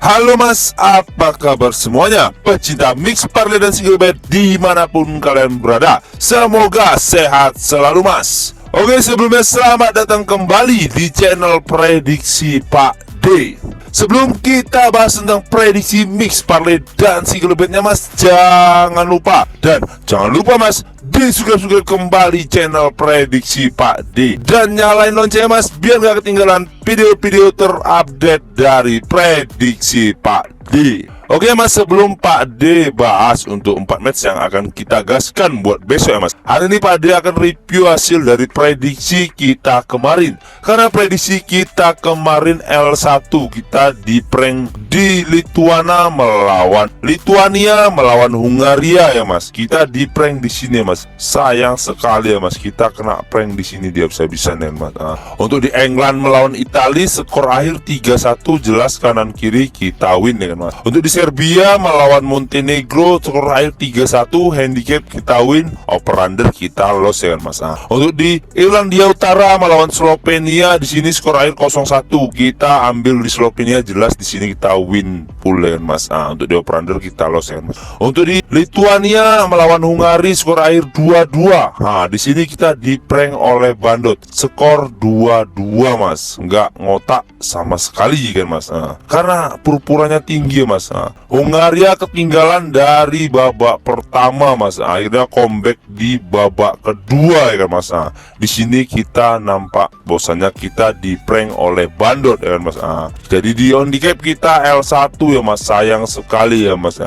Halo mas, apa kabar semuanya? Pecinta Mix Parley dan Single Bed dimanapun kalian berada, semoga sehat selalu mas. Oke, sebelumnya selamat datang kembali di channel Prediksi Pak D. Sebelum kita bahas tentang prediksi Mix Parley dan Single Bednya mas, jangan lupa mas, di-subscribe kembali channel Prediksi Pak D dan nyalain loncengnya mas, biar gak ketinggalan video-video terupdate dari Prediksi Pak D. Oke mas, sebelum Pak D bahas untuk 4 match yang akan kita gaskan buat besok ya mas, hari ini Pak D akan review hasil dari prediksi kita kemarin. Karena prediksi kita kemarin L1 kita di prank di Lituania melawan Hungaria ya mas. Kita di prank di sini ya mas. Sayang sekali ya mas, kita kena prank di sini dia bisa-bisan ya mas. Untuk di England melawan Italia skor akhir 3-1 jelas kanan kiri kita win ya mas. Untuk di Serbia melawan Montenegro skor akhir 3-1 handicap kita win, over-under kita loss ya kan mas. Untuk di Irlandia Utara melawan Slovenia di sini skor akhir 0-1 kita ambil di Slovenia, jelas di sini kita win full ya kan mas. Untuk di over-under kita loss ya kan mas. Untuk di Lituania melawan Hungaria skor akhir 2-2. Di sini kita di prank oleh Bandot skor 2-2 mas, nggak ngotak sama sekali kan mas. Karena purpurannya tinggi ya mas. Hungaria ketinggalan dari babak pertama mas, akhirnya comeback di babak kedua ya kan mas. Di sini kita nampak bosannya kita di prank oleh Bandot ya kan mas. Jadi di handicap kita L1 ya mas, sayang sekali ya mas.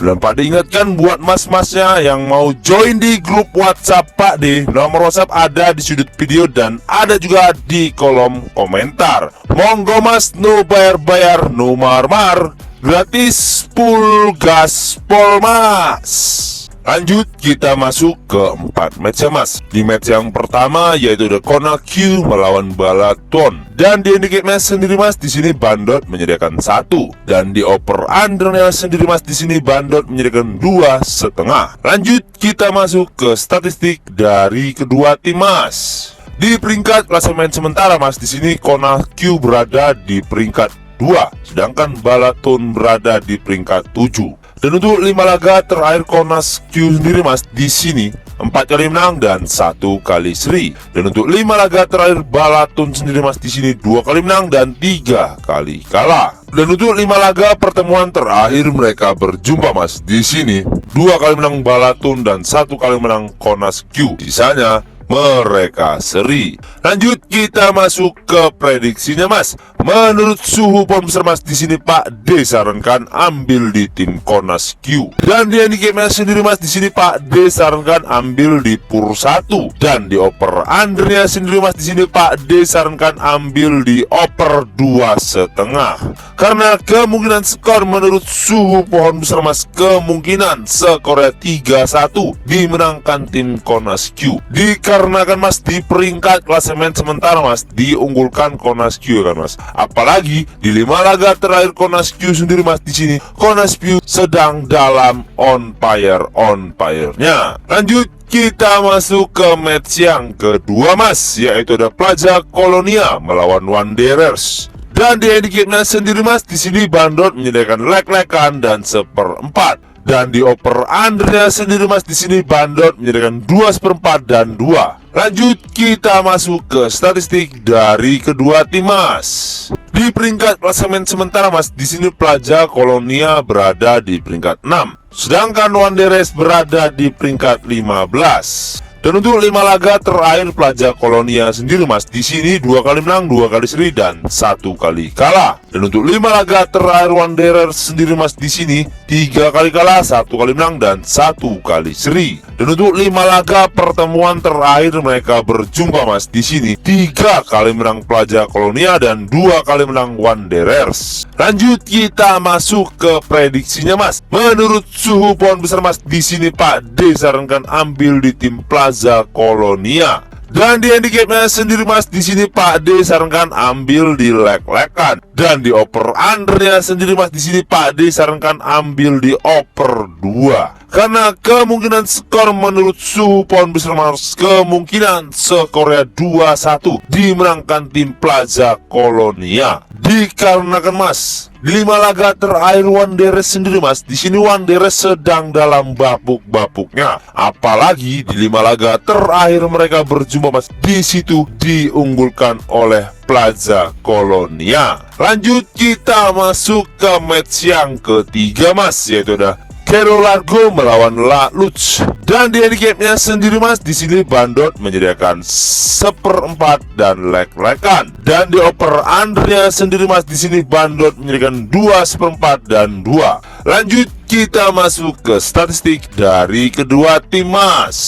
Dan Pak D ingatkan buat mas-masnya yang mau join di grup WhatsApp Pak D, nomor WhatsApp ada di sudut video dan ada juga di kolom komentar. Monggo mas, no bayar-bayar, no mar-mar, gratis full gaspol mas. Lanjut kita masuk ke 4 match ya mas. Di match yang pertama yaitu The Kona Q melawan Balaton. Dan di handicap match sendiri mas, di sini Bandot menyediakan 1. Dan di over undernya sendiri mas, di sini Bandot menyediakan 2,5. Lanjut kita masuk ke statistik dari kedua tim mas. Di peringkat klasemen sementara mas, di sini Kona Q berada di peringkat 2, sedangkan Balaton berada di peringkat 7. Dan untuk 5 laga terakhir Konas Q sendiri mas, di sini 4 kali menang dan 1 kali seri. Dan untuk 5 laga terakhir Balaton sendiri mas, di sini 2 kali menang dan 3 kali kalah. Dan untuk 5 laga pertemuan terakhir mereka berjumpa mas, di sini 2 kali menang Balaton dan 1 kali menang Konas Q. Sisanya mereka seri. Lanjut kita masuk ke prediksinya mas. Menurut suhu pohon besar mas, di sini Pak D sarankan ambil di tim Konas Q. Dan di handicap match sendiri mas, di sini Pak D sarankan ambil di pur 1. Dan di over undernya sendiri mas, di sini Pak D sarankan ambil di over 2,5. Karena kemungkinan skor menurut suhu pohon besar mas, kemungkinan skornya 3-1 dimenangkan tim Konas Q. Dikarenakan mas di peringkat klasemen sementara mas, diunggulkan Konas Q kan mas. Apalagi di 5 laga terakhir Konas Q sendiri mas, di sini Konas Q sedang dalam on fire-nya. Lanjut kita masuk ke match yang kedua mas, yaitu ada Plaza Colonia melawan Wanderers. Dan di handicapnya sendiri mas, di sini Bandot menyediakan leg-legan dan 1/4. Dan di over undernya sendiri mas, di sini Bandot menyediakan 2/4 dan 2. Lanjut kita masuk ke statistik dari kedua tim mas. Di peringkat klasemen sementara mas, di sini Plaza Colonia berada di peringkat 6, sedangkan Wanderers berada di peringkat 15. Dan untuk 5 laga terakhir Plaza Colonia sendiri mas, di sini 2 kali menang, 2 kali seri dan 1 kali kalah. Dan untuk 5 laga terakhir Wanderers sendiri mas, di sini 3 kali kalah, 1 kali menang dan 1 kali seri. Dan untuk 5 laga pertemuan terakhir mereka berjumpa mas, di sini 3 kali menang Plaza Colonia dan 2 kali menang Wanderers. Lanjut kita masuk ke prediksinya mas. Menurut suhu pohon besar mas, di sini Pak D sarankan ambil di tim Plaza Colonia. Dan di handicapnya sendiri mas, di sini Pak D sarankan ambil di leg-legan. Dan di over undernya sendiri mas, di sini Pak D sarankan ambil di over 2. Karena kemungkinan skor menurut suhu pohon besar Mas, kemungkinan skornya 2-1 dimenangkan tim Plaza Colonia. Dikarenakan Mas, di 5 laga terakhir Wanderers sendiri Mas, di sini Wanderers sedang dalam bapuk-bapuknya. Apalagi di 5 laga terakhir mereka berjumpa Mas, di situ diunggulkan oleh Plaza Colonia. Lanjut kita masuk ke match yang ketiga Mas, yaitu ada Cerro Largo melawan La Luz. Dan di handicapnya sendiri Mas, di sini Bandot menyediakan 1/4 dan leg-legan. Dan di over undernya sendiri Mas, di sini Bandot menyediakan 2/4 dan 2. Lanjut kita masuk ke statistik dari kedua tim Mas.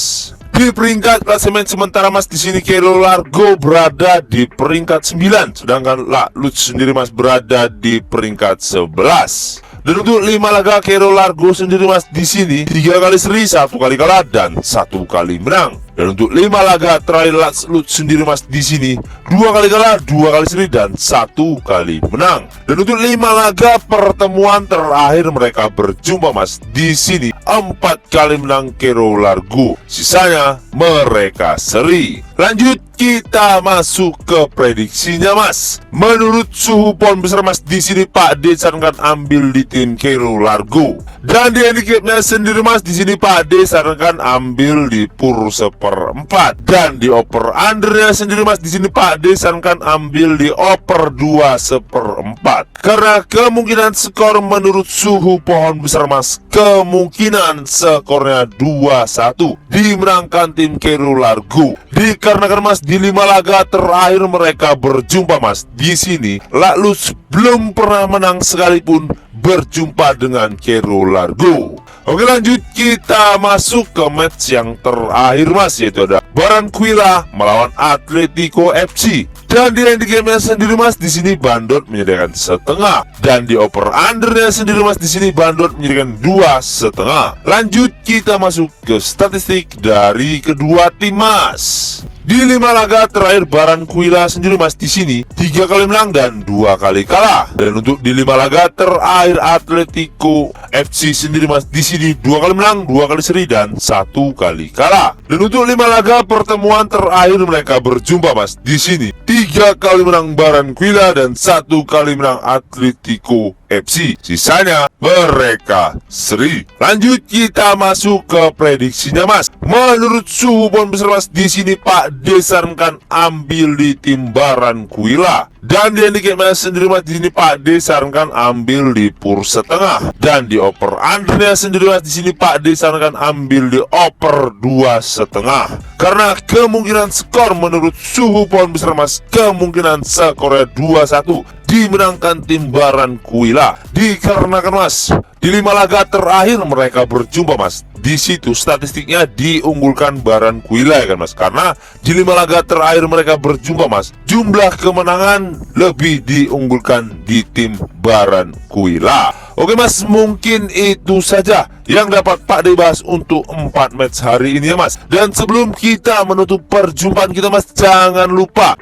Di peringkat klasemen sementara Mas, di sini Cerro Largo berada di peringkat 9, sedangkan La Luz sendiri Mas berada di peringkat 11. Dan untuk 5 laga Cerro Largo sendiri Mas, di sini 3 kali seri, 1 kali kalah dan 1 kali menang. Dan untuk 5 laga terakhir La Luz sendiri Mas, di sini 2 kali kalah, 2 kali seri dan 1 kali menang. Dan untuk 5 laga pertemuan terakhir mereka berjumpa Mas, di sini 4 kali menang Cerro Largo, sisanya mereka seri. Lanjut kita masuk ke prediksinya Mas. Menurut suhu pohon besar Mas, di sini Pak D sarankan ambil di tim Cerro Largo. Dan di handicapnya sendiri Mas, di sini Pak D sarankan ambil di pur 1/4. Dan di over undernya sendiri Mas, di sini Pak D sarankan ambil di over 2/4. Karena kemungkinan skor menurut suhu pohon besar Mas, kemungkinan skornya 2-1 dimenangkan tim Cerro Largo. Dikarenakan Mas, di 5 laga terakhir mereka berjumpa Mas, di sini La Luz belum pernah menang sekalipun berjumpa dengan Cerro Largo. Oke, lanjut kita masuk ke match yang terakhir Mas, yaitu ada Barranquilla melawan Atletico FC. Dan di handicapnya sendiri Mas, di sini Bandot menyediakan 1/2. Dan di over undernya sendiri Mas, di sini Bandot menyediakan 2,5. Lanjut kita masuk ke statistik dari kedua tim Mas. Di 5 laga terakhir Barranquilla sendiri Mas, di sini 3 kali menang dan 2 kali kalah. Dan untuk di 5 laga terakhir Atletico FC sendiri Mas, di sini 2 kali menang, 2 kali seri dan 1 kali kalah. Dan untuk 5 laga pertemuan terakhir mereka berjumpa Mas, di sini 3 kali menang Barranquilla dan 1 kali menang Atletico FC, sisanya mereka seri. Lanjut kita masuk ke prediksinya Mas. Menurut suhu pohon besar Mas, di sini Pak D sarankan ambil di tim Barranquilla. Dan di handicapnya sendiri Mas, di sini Pak D sarankan ambil di pur 1/2. Dan di over undernya sendiri Mas, di sini Pak D sarankan ambil di over 2,5. Karena kemungkinan skor menurut suhu pohon besar Mas, kemungkinan skornya 2-1 dimenangkan tim Barranquilla. Dikarenakan Mas, di 5 laga terakhir mereka berjumpa Mas, di situ statistiknya diunggulkan Barranquilla ya kan Mas. Karena di 5 laga terakhir mereka berjumpa Mas, jumlah kemenangan lebih diunggulkan di tim Barranquilla. Oke Mas, mungkin itu saja yang dapat Pak D bahas untuk 4 match hari ini ya Mas. Dan sebelum kita menutup perjumpaan kita Mas, jangan lupa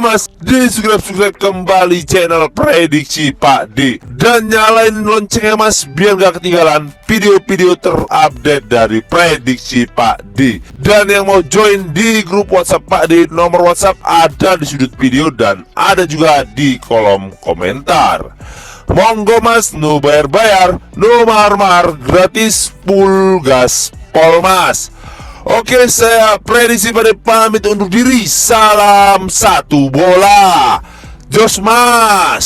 Mas, di subscribe kembali channel Prediksi Pak D. Dan nyalain loncengnya Mas, biar gak ketinggalan video-video terupdate dari Prediksi Pak D. Dan yang mau join di grup WhatsApp Pak D, nomor WhatsApp ada di sudut video dan ada juga di kolom komentar. Monggo Mas, no bayar-bayar, no mahar-mahar, gratis full gas pol Mas. Oke, saya Prediksi Pak D pamit undur diri. Salam satu bola, jos Mas.